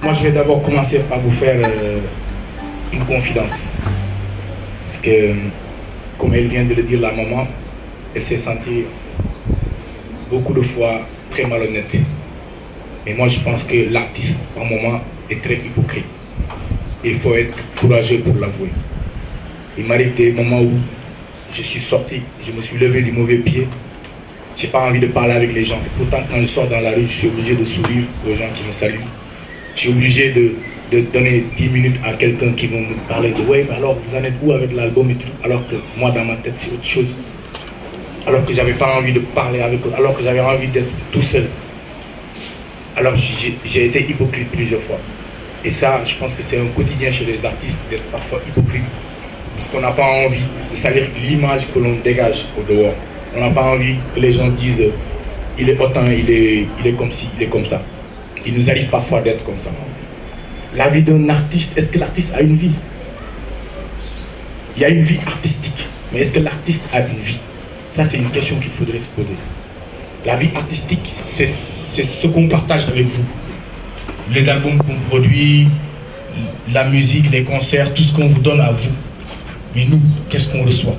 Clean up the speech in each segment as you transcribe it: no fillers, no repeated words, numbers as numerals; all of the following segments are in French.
Moi, je vais d'abord commencer par vous faire une confidence. Parce que, comme elle vient de le dire, la maman, elle s'est sentie beaucoup de fois très malhonnête. Et moi, je pense que l'artiste, par moment, est très hypocrite. Il faut être courageux pour l'avouer. Il m'arrive des moments où je suis sorti, je me suis levé du mauvais pied. Je n'ai pas envie de parler avec les gens. Et pourtant, quand je sors dans la rue, je suis obligé de sourire aux gens qui me saluent. Je suis obligé de donner 10 minutes à quelqu'un qui va me parler de « ouais, mais alors vous en êtes où avec l'album et tout ?» Alors que moi, dans ma tête, c'est autre chose. Alors que j'avais pas envie de parler avec eux, alors que j'avais envie d'être tout seul. Alors j'ai été hypocrite plusieurs fois. Et ça, je pense que c'est un quotidien chez les artistes d'être parfois hypocrite. Parce qu'on n'a pas envie de salir l'image que l'on dégage au dehors. On n'a pas envie que les gens disent il est autant, il est comme ci, il est comme ça. Il nous arrive parfois d'être comme ça. La vie d'un artiste, est-ce que l'artiste a une vie? Il y a une vie artistique, mais est-ce que l'artiste a une vie? Ça, c'est une question qu'il faudrait se poser. La vie artistique, c'est ce qu'on partage avec vous. Les albums qu'on produit, la musique, les concerts, tout ce qu'on vous donne à vous. Mais nous, qu'est-ce qu'on reçoit?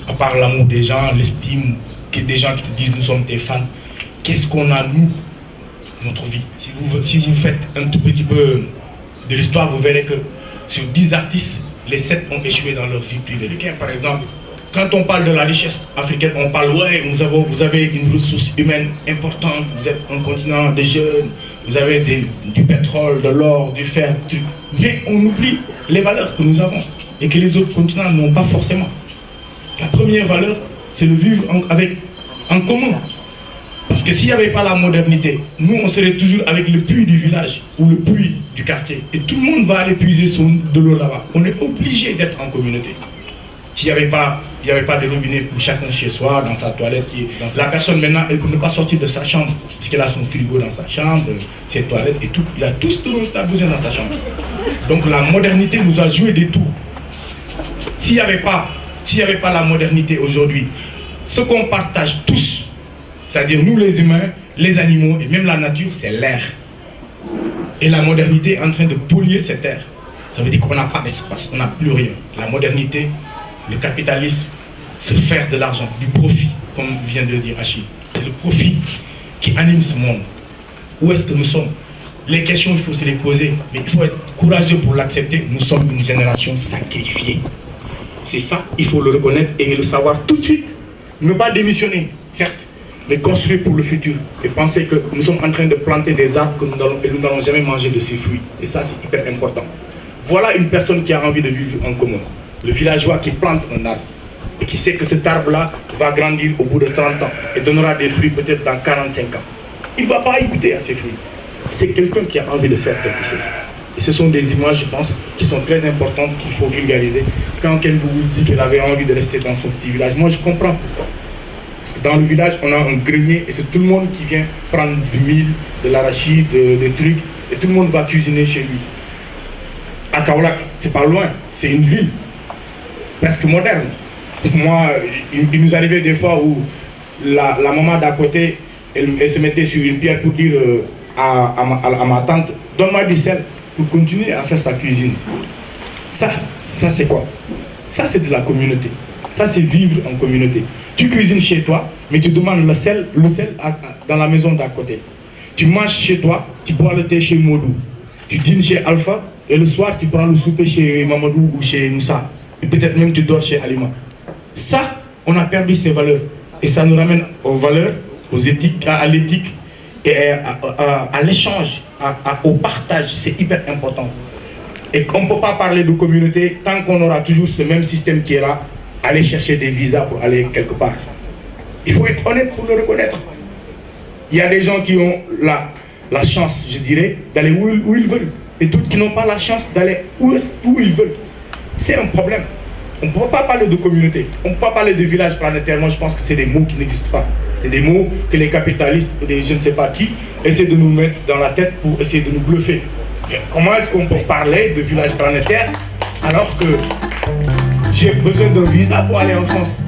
À part l'amour des gens, l'estime, des gens qui te disent nous sommes tes fans, qu'est-ce qu'on a nous, notre vie? Si vous faites un tout petit peu de l'histoire, vous verrez que sur 10 artistes, les 7 ont échoué dans leur vie privée. Par exemple, quand on parle de la richesse africaine, on parle, ouais, vous avez une ressource humaine importante, vous êtes un continent de jeunes, vous avez du pétrole, de l'or, du fer, mais on oublie les valeurs que nous avons et que les autres continents n'ont pas forcément. La première valeur, c'est le vivre en commun. Parce que s'il n'y avait pas la modernité, nous on serait toujours avec le puits du village ou le puits du quartier. Et tout le monde va aller puiser de l'eau là-bas. On est obligé d'être en communauté. S'il n'y avait pas de robinet pour chacun chez soi, dans sa toilette, la personne maintenant, elle ne peut pas sortir de sa chambre, puisqu'elle a son frigo dans sa chambre, ses toilettes et tout. Il a tout ce dont il a besoin dans sa chambre. Donc la modernité nous a joué des tours. S'il n'y avait pas la modernité aujourd'hui, ce qu'on partage tous, c'est-à-dire nous les humains, les animaux et même la nature, c'est l'air. Et la modernité est en train de polluer cet air. Ça veut dire qu'on n'a pas d'espace, on n'a plus rien. La modernité, le capitalisme, se faire de l'argent, du profit, comme vient de le dire Achille. C'est le profit qui anime ce monde. Où est-ce que nous sommes? Les questions, il faut se les poser, mais il faut être courageux pour l'accepter. Nous sommes une génération sacrifiée. C'est ça, il faut le reconnaître et le savoir tout de suite. Ne pas démissionner, certes, mais construire pour le futur. Et penser que nous sommes en train de planter des arbres que nous n'allons jamais manger de ces fruits. Et ça, c'est hyper important. Voilà une personne qui a envie de vivre en commun. Le villageois qui plante un arbre et qui sait que cet arbre-là va grandir au bout de 30 ans et donnera des fruits peut-être dans 45 ans. Il ne va pas y goûter à ces fruits. C'est quelqu'un qui a envie de faire quelque chose. Et ce sont des images, je pense, qui sont très importantes, qu'il faut vulgariser. Quand quelqu'un vous dit qu'elle avait envie de rester dans son petit village, moi je comprends pourquoi. Parce que dans le village, on a un grenier et c'est tout le monde qui vient prendre du mil, de l'arachide, des trucs, et tout le monde va cuisiner chez lui. À Kaolack, c'est pas loin, c'est une ville presque moderne. Moi, il nous arrivait des fois où la maman d'à côté, elle se mettait sur une pierre pour dire à ma tante, donne-moi du sel pour continuer à faire sa cuisine. Ça c'est quoi? Ça c'est de la communauté. Ça c'est vivre en communauté. Tu cuisines chez toi, mais tu demandes le sel dans la maison d'à côté. Tu manges chez toi, tu bois le thé chez Modou. Tu dînes chez Alpha, et le soir tu prends le souper chez Mamadou ou chez Moussa. Et peut-être même tu dors chez Alima. Ça, on a perdu ces valeurs. Et ça nous ramène aux valeurs, aux éthiques, à l'éthique, et à l'échange, au partage. C'est hyper important. Et on ne peut pas parler de communauté tant qu'on aura toujours ce même système qui est là, aller chercher des visas pour aller quelque part. Il faut être honnête pour le reconnaître. Il y a des gens qui ont la chance, je dirais, d'aller où ils veulent. Et d'autres qui n'ont pas la chance d'aller où ils veulent. C'est un problème. On ne peut pas parler de communauté. On ne peut pas parler de village planétaire. Moi, je pense que c'est des mots qui n'existent pas. C'est des mots que les capitalistes, je ne sais pas qui, essaient de nous mettre dans la tête pour essayer de nous bluffer. Mais comment est-ce qu'on peut parler de village planétaire alors que j'ai besoin d'un visa pour aller en France?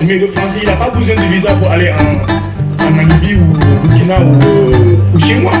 Mais le Français, il n'a pas besoin de visa pour aller en Namibie ou au Burkina ou chez moi.